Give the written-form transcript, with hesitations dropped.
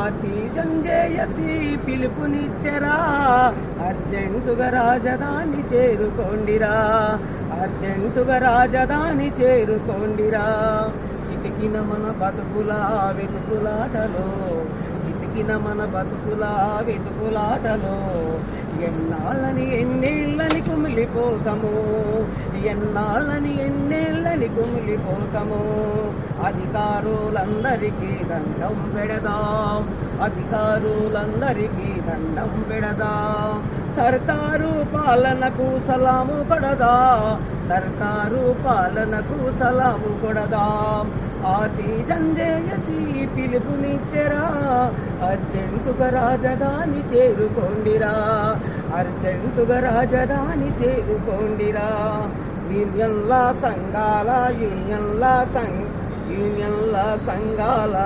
జంజేయసి పిలుపునిచ్చరా, అర్జెంటుగా రాజధాని చేరుకోండిరా, అర్జెంటుగా రాజధాని చేరుకోండిరా. చితికిన మన బతుకుల వెతుకులాటలో, చితికిన మన బతుకుల వెతుకులాటలో, ఎన్నాళ్ళని ఎన్నేళ్ళని కుమిలిపోతాము, ఎన్నాళ్ళని ఎన్నేళ్ళని కుమిలిపోతాము. అధికారులందరికీ దండం పెడదాం, అధికారులందరికీ దండం పెడదాం. సర్కారు పాలనకు సలాము కొడదా, సర్కారు పాలనకు సలాము కొడదాం. జంజేయసి పిలుపునిచ్చరా, అర్జెంటుగా రాజధాని చేరుకోండిరా, అర్జెంటుగా రాజధాని చేరుకోండిరా. యూనియన్ల సంఘాల